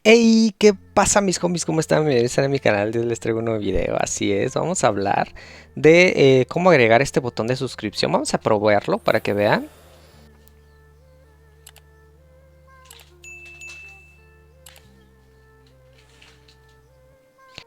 Hey, ¿qué pasa mis homies? ¿Cómo están? Bienvenidos a mi canal, les traigo un nuevo video. Así es, vamos a hablar de cómo agregar este botón de suscripción. Vamos a probarlo para que vean.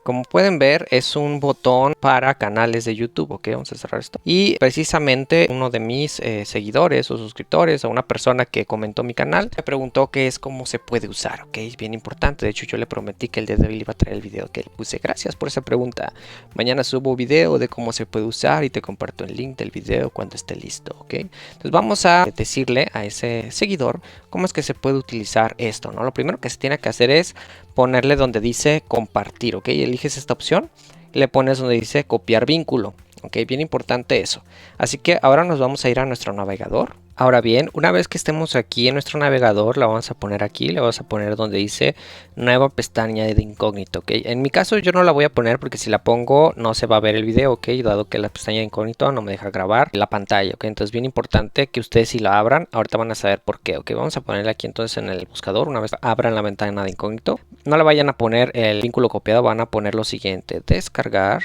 Como pueden ver, es un botón para canales de YouTube, ok, vamos a cerrar esto. Y precisamente uno de mis seguidores o suscriptores o una persona que comentó mi canal me preguntó qué es, cómo se puede usar, ok, es bien importante. De hecho, yo le prometí que el día de hoy iba a traer el video que le puse. Gracias por esa pregunta. Mañana subo video de cómo se puede usar y te comparto el link del video cuando esté listo, ok. Entonces vamos a decirle a ese seguidor cómo es que se puede utilizar esto, ¿no? Lo primero que se tiene que hacer es ponerle donde dice compartir, ok, eliges esta opción, le pones donde dice copiar vínculo, ok, bien importante eso. Así que ahora nos vamos a ir a nuestro navegador. Ahora bien, una vez que estemos aquí en nuestro navegador, la vamos a poner aquí, le vamos a poner donde dice nueva pestaña de incógnito, ok. En mi caso yo no la voy a poner porque si la pongo no se va a ver el video, ok, dado que la pestaña de incógnito no me deja grabar la pantalla, ok. Entonces bien importante que ustedes si la abran, ahorita van a saber por qué, ok. Vamos a ponerla aquí entonces en el buscador, una vez abran la ventana de incógnito. No le vayan a poner el vínculo copiado, van a poner lo siguiente: descargar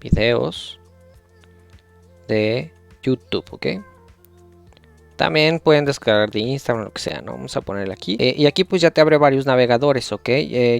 videos de YouTube, ok. También pueden descargar de Instagram, lo que sea, ¿no? Vamos a ponerle aquí. Y aquí pues ya te abre varios navegadores, ¿ok?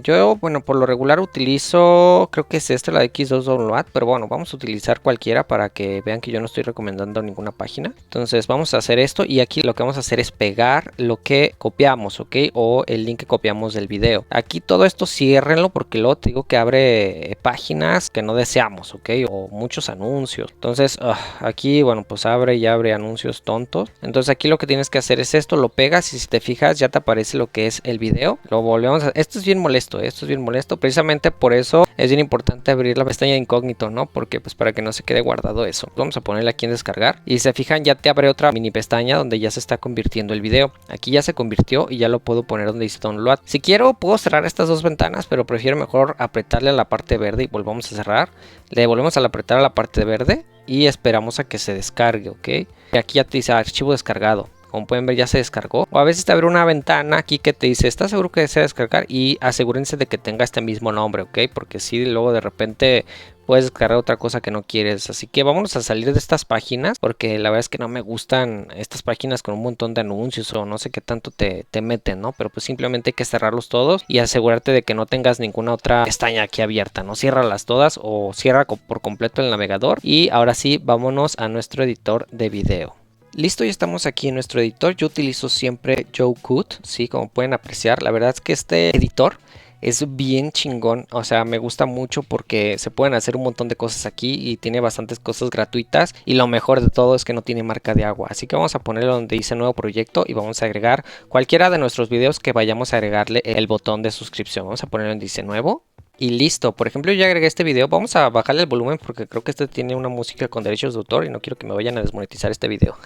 Yo, bueno, por lo regular utilizo, creo que es esta, la de X2 Download. Pero bueno, vamos a utilizar cualquiera para que vean que yo no estoy recomendando ninguna página. Entonces vamos a hacer esto y aquí lo que vamos a hacer es pegar lo que copiamos, ¿ok? O el link que copiamos del video. Aquí todo esto ciérrenlo porque luego te digo que abre páginas que no deseamos, ¿ok? O muchos anuncios. Entonces aquí, bueno, pues abre y abre anuncios tontos. Entonces aquí lo que tienes que hacer es esto, lo pegas y si te fijas ya te aparece lo que es el video. Lo volvemos a... Esto es bien molesto, esto es bien molesto. Precisamente por eso es bien importante abrir la pestaña de incógnito, ¿no? Porque pues para que no se quede guardado eso. Vamos a ponerle aquí en descargar. Y si se fijan ya te abre otra mini pestaña donde ya se está convirtiendo el video. Aquí ya se convirtió y ya lo puedo poner donde dice download. Si quiero puedo cerrar estas dos ventanas, pero prefiero mejor apretarle a la parte verde y volvamos a cerrar. Le volvemos a apretar a la parte verde y esperamos a que se descargue, ok. Y aquí ya te dice archivo descargado. Como pueden ver ya se descargó. O a veces te abre una ventana aquí que te dice ¿estás seguro que desea descargar? Y asegúrense de que tenga este mismo nombre, ok. Porque si luego de repente puedes descargar otra cosa que no quieres. Así que vámonos a salir de estas páginas, porque la verdad es que no me gustan estas páginas con un montón de anuncios o no sé qué tanto te meten, ¿no? Pero pues simplemente hay que cerrarlos todos y asegurarte de que no tengas ninguna otra pestaña aquí abierta, ¿no? Ciérralas todas o cierra por completo el navegador. Y ahora sí, vámonos a nuestro editor de video. Listo, ya estamos aquí en nuestro editor. Yo utilizo siempre Jowcut, sí, como pueden apreciar. La verdad es que este editor es bien chingón, o sea, me gusta mucho porque se pueden hacer un montón de cosas aquí y tiene bastantes cosas gratuitas. Y lo mejor de todo es que no tiene marca de agua. Así que vamos a ponerlo donde dice nuevo proyecto y vamos a agregar cualquiera de nuestros videos que vayamos a agregarle el botón de suscripción. Vamos a ponerlo donde dice nuevo. Y listo, por ejemplo ya agregué este video, vamos a bajarle el volumen porque creo que este tiene una música con derechos de autor y no quiero que me vayan a desmonetizar este video.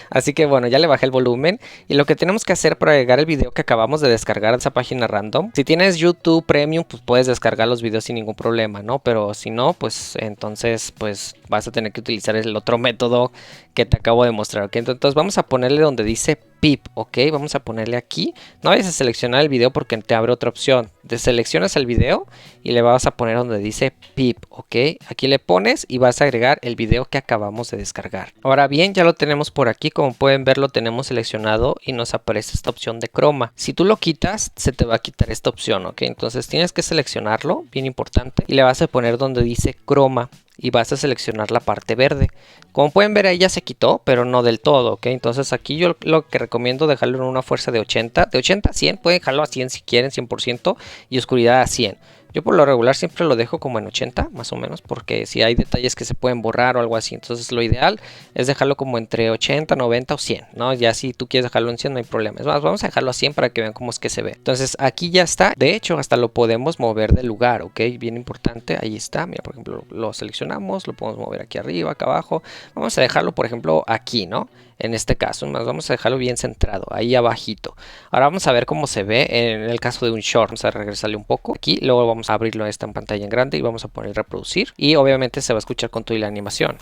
Así que bueno, ya le bajé el volumen y lo que tenemos que hacer para agregar el video que acabamos de descargar de esa página random. Si tienes YouTube Premium pues puedes descargar los videos sin ningún problema, ¿no? Pero si no, pues entonces pues vas a tener que utilizar el otro método que te acabo de mostrar, ¿ok? Entonces vamos a ponerle donde dice PIP, ok, vamos a ponerle aquí. No vayas a seleccionar el video porque te abre otra opción. Deseleccionas el video y le vas a poner donde dice PIP, ok. Aquí le pones y vas a agregar el video que acabamos de descargar. Ahora bien, ya lo tenemos por aquí. Como pueden ver, lo tenemos seleccionado y nos aparece esta opción de croma. Si tú lo quitas, se te va a quitar esta opción, ok. Entonces tienes que seleccionarlo, bien importante, y le vas a poner donde dice croma. Y vas a seleccionar la parte verde. Como pueden ver ahí ya se quitó, pero no del todo, ¿ok? Entonces aquí yo lo que recomiendo dejarlo en una fuerza de 80. De 80 a 100, pueden dejarlo a 100 si quieren, 100%. Y oscuridad a 100. Yo por lo regular siempre lo dejo como en 80, más o menos, porque si hay detalles que se pueden borrar o algo así. Entonces lo ideal es dejarlo como entre 80, 90 o 100, ¿no? Ya si tú quieres dejarlo en 100 no hay problema. Es más, vamos a dejarlo a 100 para que vean cómo es que se ve. Entonces aquí ya está. De hecho, hasta lo podemos mover del lugar, ¿ok? Bien importante, ahí está. Mira, por ejemplo, lo seleccionamos, lo podemos mover aquí arriba, acá abajo. Vamos a dejarlo, por ejemplo, aquí, ¿no? En este caso, más vamos a dejarlo bien centrado, ahí abajito. Ahora vamos a ver cómo se ve en el caso de un short. Vamos a regresarle un poco aquí, luego vamos a abrirlo esta en pantalla en grande y vamos a poner reproducir. Y obviamente se va a escuchar con toda la animación.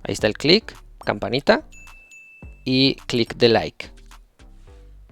Ahí está el clic, campanita y clic de like.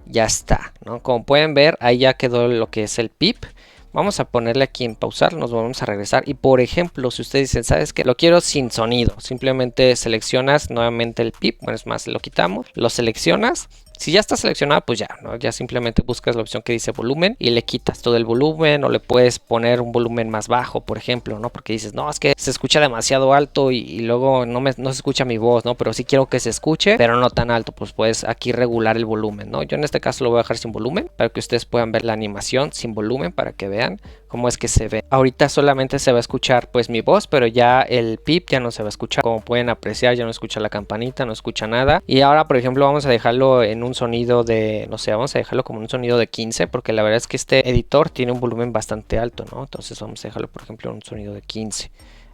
ya está, ¿no? Como pueden ver, ahí ya quedó lo que es el pip. Vamos a ponerle aquí en pausar, nos volvemos a regresar y por ejemplo, si ustedes dicen, ¿sabes qué? Lo quiero sin sonido, simplemente seleccionas nuevamente el pip, bueno, es más, lo quitamos, lo seleccionas. Si ya está seleccionado, pues ya, ¿no? Ya simplemente buscas la opción que dice volumen y le quitas todo el volumen o le puedes poner un volumen más bajo, por ejemplo, ¿no? Porque dices, no, es que se escucha demasiado alto y luego no se escucha mi voz, ¿no? Pero sí quiero que se escuche, pero no tan alto, pues puedes aquí regular el volumen, ¿no? Yo en este caso lo voy a dejar sin volumen para que ustedes puedan ver la animación sin volumen para que vean cómo es que se ve. Ahorita solamente se va a escuchar pues mi voz, pero ya el pip ya no se va a escuchar. Como pueden apreciar, ya no escucha la campanita, no escucha nada. Y ahora, por ejemplo, vamos a dejarlo en un sonido de, no sé, vamos a dejarlo como un sonido de 15, porque la verdad es que este editor tiene un volumen bastante alto, ¿no? Entonces vamos a dejarlo, por ejemplo, en un sonido de 15.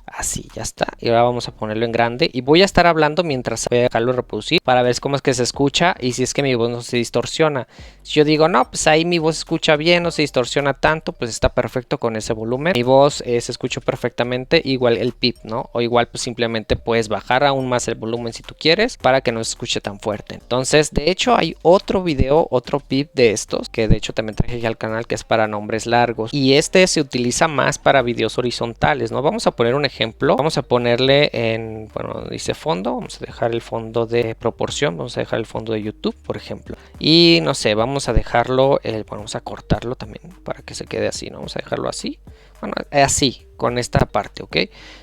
Así, ya está. Y ahora vamos a ponerlo en grande. Y voy a estar hablando mientras voy a dejarlo reproducir para ver cómo es que se escucha y si es que mi voz no se distorsiona. Si yo digo, no, pues ahí mi voz se escucha bien, no se distorsiona tanto, pues está perfecto con ese volumen. Mi voz se escucha perfectamente, igual el pip, ¿no? O igual pues simplemente puedes bajar aún más el volumen si tú quieres para que no se escuche tan fuerte. Entonces, de hecho hay otro video, otro pip de estos, que de hecho también traje aquí al canal, que es para nombres largos. Y este se utiliza más para videos horizontales, ¿no? Vamos a poner un ejemplo, vamos a ponerle en, bueno, dice fondo, vamos a dejar el fondo de proporción, vamos a dejar el fondo de YouTube, por ejemplo, y no sé, vamos a dejarlo, bueno, vamos a cortarlo también para que se quede así, ¿no? Vamos a dejarlo así, bueno, así, con esta parte, ¿ok?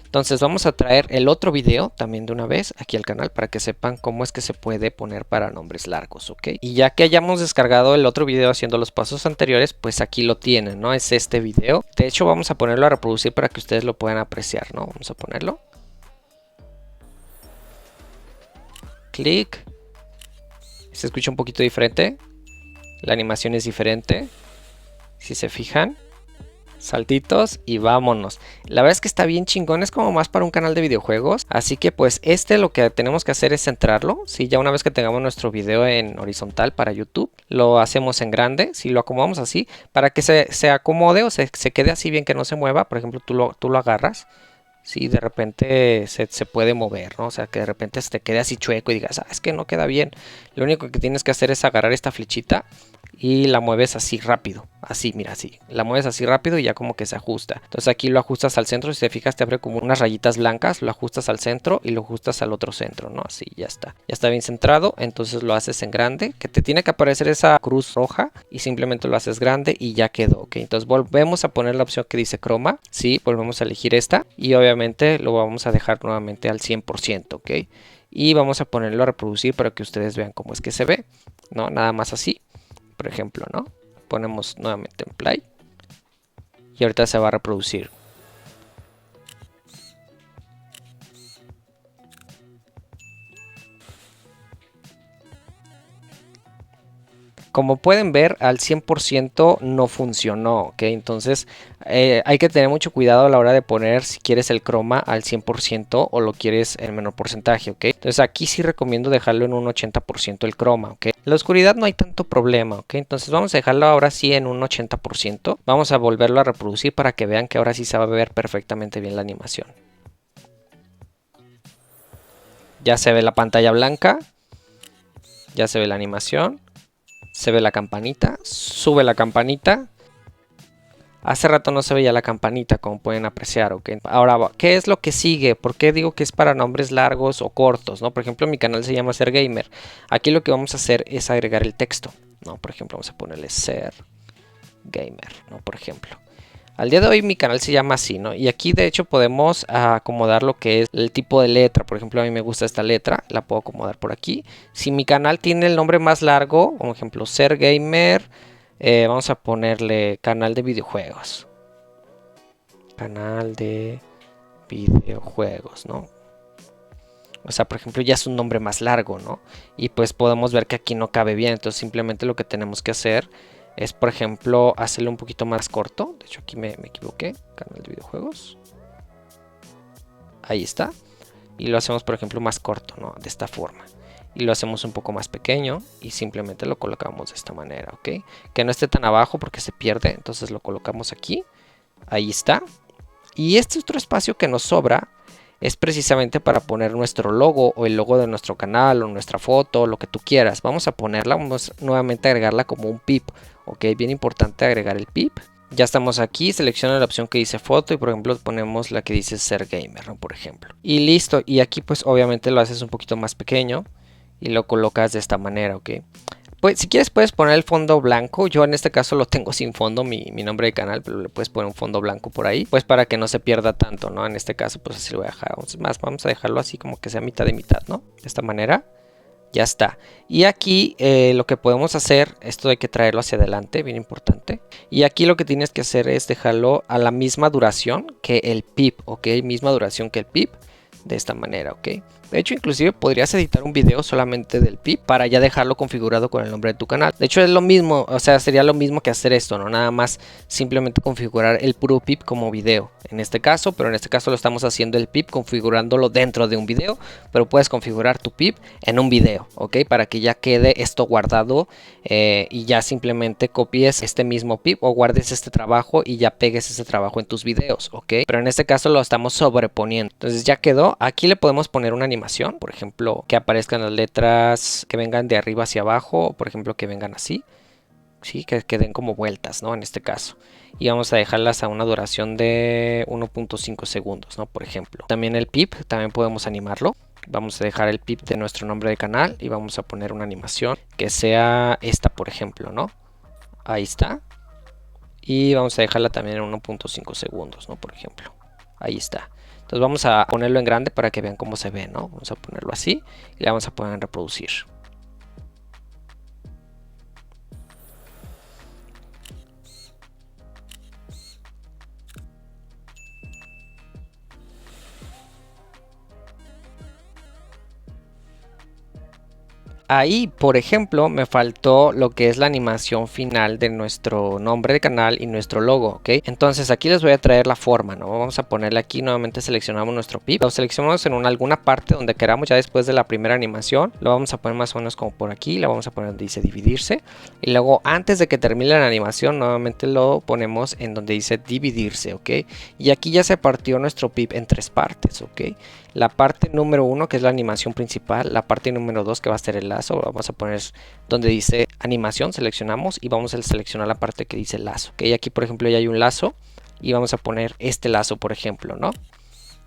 Entonces vamos a traer el otro video también de una vez aquí al canal para que sepan cómo es que se puede poner para nombres largos, ¿ok? Y ya que hayamos descargado el otro video haciendo los pasos anteriores, pues aquí lo tienen, ¿no? Es este video. De hecho vamos a ponerlo a reproducir para que ustedes lo puedan apreciar, ¿no? Vamos a ponerlo. Clic. Se escucha un poquito diferente. La animación es diferente. Si se fijan. Saltitos y vámonos. La verdad es que está bien chingón, es como más para un canal de videojuegos. Así que pues lo que tenemos que hacer es centrarlo. Si ya una vez que tengamos nuestro video en horizontal para YouTube, lo hacemos en grande. Si lo acomodamos así, para que se acomode o se quede así bien, que no se mueva. Por ejemplo, tú lo agarras. Si de repente se puede mover, ¿no? O sea, que de repente se te quede así chueco y digas, ah, es que no queda bien. Lo único que tienes que hacer es agarrar esta flechita y la mueves así rápido. Así, mira, así. La mueves así rápido y ya como que se ajusta. Entonces aquí lo ajustas al centro. Si te fijas, te abre como unas rayitas blancas. Lo ajustas al centro y lo ajustas al otro centro, ¿no? Así, ya está. Ya está bien centrado. Entonces lo haces en grande. Que te tiene que aparecer esa cruz roja. Y simplemente lo haces grande y ya quedó, ¿ok? Entonces volvemos a poner la opción que dice croma. Sí, volvemos a elegir esta. Y obviamente lo vamos a dejar nuevamente al 100%, ¿ok? Y vamos a ponerlo a reproducir para que ustedes vean cómo es que se ve, ¿no? Nada más así. Por ejemplo, ¿no? Ponemos nuevamente en play y ahorita se va a reproducir. Como pueden ver, al 100% no funcionó, ¿ok? Entonces hay que tener mucho cuidado a la hora de poner si quieres el croma al 100% o lo quieres en menor porcentaje, ¿ok? Entonces aquí sí recomiendo dejarlo en un 80% el croma, ¿ok? En la oscuridad no hay tanto problema, ¿ok? Entonces vamos a dejarlo ahora sí en un 80%. Vamos a volverlo a reproducir para que vean que ahora sí se va a ver perfectamente bien la animación. Ya se ve la pantalla blanca. Ya se ve la animación. Se ve la campanita, sube la campanita. Hace rato no se veía la campanita, como pueden apreciar, ¿ok? Ahora, ¿qué es lo que sigue? ¿Por qué digo que es para nombres largos o cortos, ¿no? Por ejemplo, mi canal se llama Ser Gamer. Aquí lo que vamos a hacer es agregar el texto, ¿no? Por ejemplo, vamos a ponerle Ser Gamer, ¿no? Por ejemplo. Al día de hoy mi canal se llama así, ¿no? Y aquí de hecho podemos acomodar lo que es el tipo de letra. Por ejemplo, a mí me gusta esta letra, la puedo acomodar por aquí. Si mi canal tiene el nombre más largo, por ejemplo, Ser Gamer, vamos a ponerle canal de videojuegos. Canal de videojuegos, ¿no? O sea, por ejemplo, ya es un nombre más largo, ¿no? Y pues podemos ver que aquí no cabe bien. Entonces simplemente lo que tenemos que hacer es, por ejemplo, hacerlo un poquito más corto. De hecho, aquí me equivoqué. Canal de videojuegos. Ahí está. Y lo hacemos, por ejemplo, más corto, ¿no? De esta forma. Y lo hacemos un poco más pequeño. Y simplemente lo colocamos de esta manera, ¿ok? Que no esté tan abajo porque se pierde. Entonces lo colocamos aquí. Ahí está. Y este otro espacio que nos sobra es precisamente para poner nuestro logo o el logo de nuestro canal o nuestra foto, lo que tú quieras. Vamos a ponerla, vamos nuevamente a agregarla como un pip, ok, bien importante agregar el pip. Ya estamos aquí, selecciona la opción que dice foto y por ejemplo ponemos la que dice ser gamer, ¿no? Por ejemplo. Y listo, y aquí pues obviamente lo haces un poquito más pequeño y lo colocas de esta manera, ok. Pues si quieres puedes poner el fondo blanco. Yo en este caso lo tengo sin fondo, mi nombre de canal, pero le puedes poner un fondo blanco por ahí, pues para que no se pierda tanto, ¿no? En este caso pues así lo voy a dejar. Vamos a dejarlo así como que sea mitad de mitad, ¿no? De esta manera. Ya está. Y aquí lo que podemos hacer, esto hay que traerlo hacia adelante, bien importante. Y aquí lo que tienes que hacer es dejarlo a la misma duración que el pip, ok, misma duración que el pip, de esta manera, ok. De hecho, inclusive podrías editar un video solamente del pip para ya dejarlo configurado con el nombre de tu canal. De hecho, es lo mismo, o sea, sería lo mismo que hacer esto, ¿no? Nada más simplemente configurar el puro pip como video en este caso, pero en este caso lo estamos haciendo el pip configurándolo dentro de un video, pero puedes configurar tu pip en un video, ¿ok? Para que ya quede esto guardado y ya simplemente copies este mismo pip o guardes este trabajo y ya pegues ese trabajo en tus videos, ¿ok? Pero en este caso lo estamos sobreponiendo. Entonces ya quedó. Aquí le podemos poner una animación, por ejemplo, que aparezcan las letras que vengan de arriba hacia abajo, por ejemplo, que vengan así, sí, que den como vueltas, ¿no? En este caso. Y vamos a dejarlas a una duración de 1.5 segundos, ¿no? Por ejemplo. También el pip, también podemos animarlo. Vamos a dejar el pip de nuestro nombre de canal y vamos a poner una animación que sea esta, por ejemplo, ¿no? Ahí está. Y vamos a dejarla también en 1.5 segundos, ¿no? Por ejemplo. Ahí está. Entonces vamos a ponerlo en grande para que vean cómo se ve, ¿no? Vamos a ponerlo así y le vamos a poner en reproducir. Ahí, por ejemplo, me faltó lo que es la animación final de nuestro nombre de canal y nuestro logo, ¿ok? Entonces aquí les voy a traer la forma, ¿no? Vamos a ponerle aquí, nuevamente seleccionamos nuestro pip. Lo seleccionamos en alguna parte donde queramos ya después de la primera animación. Lo vamos a poner más o menos como por aquí. Lo vamos a poner donde dice dividirse. Y luego antes de que termine la animación, nuevamente lo ponemos en donde dice dividirse, ¿ok? Y aquí ya se partió nuestro pip en 3 partes, ¿ok? La parte número 1 que es la animación principal, la parte número 2 que va a ser el lazo, vamos a poner donde dice animación, seleccionamos y vamos a seleccionar la parte que dice lazo. Ok, aquí por ejemplo ya hay un lazo y vamos a poner este lazo por ejemplo, ¿no?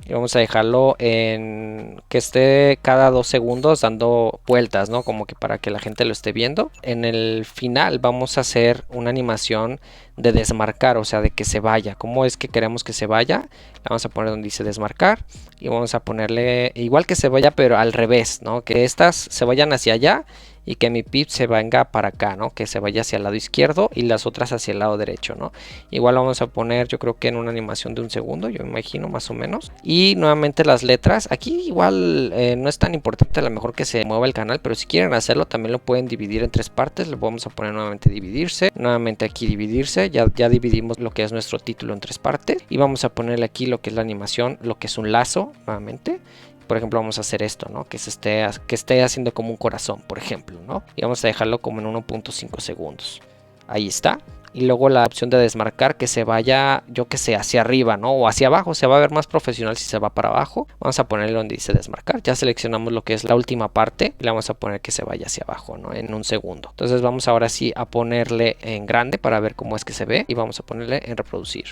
Y vamos a dejarlo en que esté cada 2 segundos dando vueltas, ¿no? Como que para que la gente lo esté viendo. En el final vamos a hacer una animación de desmarcar, o sea, de que se vaya. ¿Cómo es que queremos que se vaya? La vamos a poner donde dice desmarcar y vamos a ponerle igual que se vaya, pero al revés, ¿no? Que estas se vayan hacia allá y que mi pip se venga para acá, ¿no? Que se vaya hacia el lado izquierdo y las otras hacia el lado derecho, ¿no? Igual vamos a poner, yo creo que en una animación de 1 segundo, yo imagino más o menos. Y nuevamente las letras, aquí igual no es tan importante a lo mejor que se mueva el canal, pero si quieren hacerlo también lo pueden dividir en 3 partes. Le vamos a poner nuevamente dividirse, nuevamente aquí dividirse, ya dividimos lo que es nuestro título en 3 partes. Y vamos a ponerle aquí lo que es la animación, lo que es un lazo, nuevamente. Por ejemplo, vamos a hacer esto, ¿no? Que esté haciendo como un corazón, por ejemplo, ¿no? Y vamos a dejarlo como en 1.5 segundos. Ahí está. Y luego la opción de desmarcar que se vaya, yo que sé, hacia arriba, ¿no? O hacia abajo. Se va a ver más profesional si se va para abajo. Vamos a ponerle donde dice desmarcar. Ya seleccionamos lo que es la última parte. Y le vamos a poner que se vaya hacia abajo, ¿no? En 1 segundo. Entonces vamos ahora sí a ponerle en grande para ver cómo es que se ve. Y vamos a ponerle en reproducir.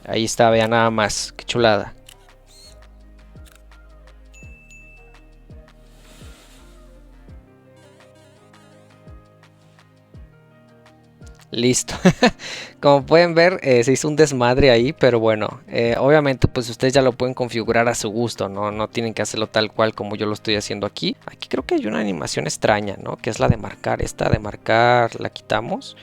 Ahí está, vean nada más. Qué chulada. Listo. Como pueden ver, se hizo un desmadre ahí, pero bueno, obviamente pues ustedes ya lo pueden configurar a su gusto, ¿no? No tienen que hacerlo tal cual como yo lo estoy haciendo aquí. Aquí creo que hay una animación extraña, ¿no? Que es la de marcar. Esta de marcar la quitamos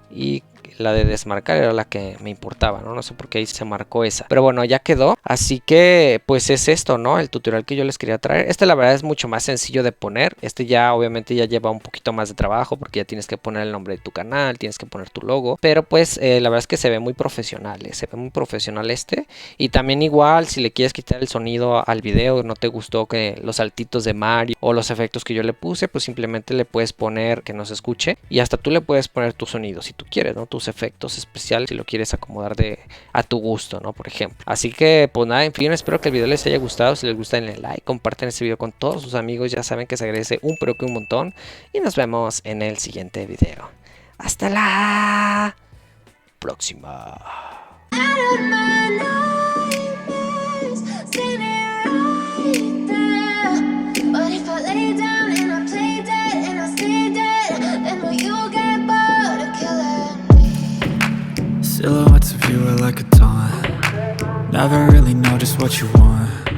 y la de desmarcar era la que me importaba, ¿no? No sé por qué ahí se marcó esa. Pero bueno, ya quedó. Así que pues es esto, ¿no? El tutorial que yo les quería traer. Este la verdad es mucho más sencillo de poner. Este ya obviamente ya lleva un poquito más de trabajo porque ya tienes que poner el nombre de tu canal, tienes que poner tu logo. Pero pues la verdad es que se ve muy profesional, se ve muy profesional este. Y también igual si le quieres quitar el sonido al video, no te gustó que los saltitos de Mario o los efectos que yo le puse, pues simplemente le puedes poner que no se escuche. Y hasta tú le puedes poner tu sonido si tú quieres, ¿no? Tu tus efectos especiales si lo quieres acomodar a tu gusto, ¿no? Por ejemplo. Así que pues nada, en fin, espero que el video les haya gustado. Si les gusta, denle like, comparten este video con todos sus amigos. Ya saben que se agradece un pero que un montón. Y nos vemos en el siguiente video. Hasta la próxima. Silhouettes of you are like a taunt. Never really know just what you want.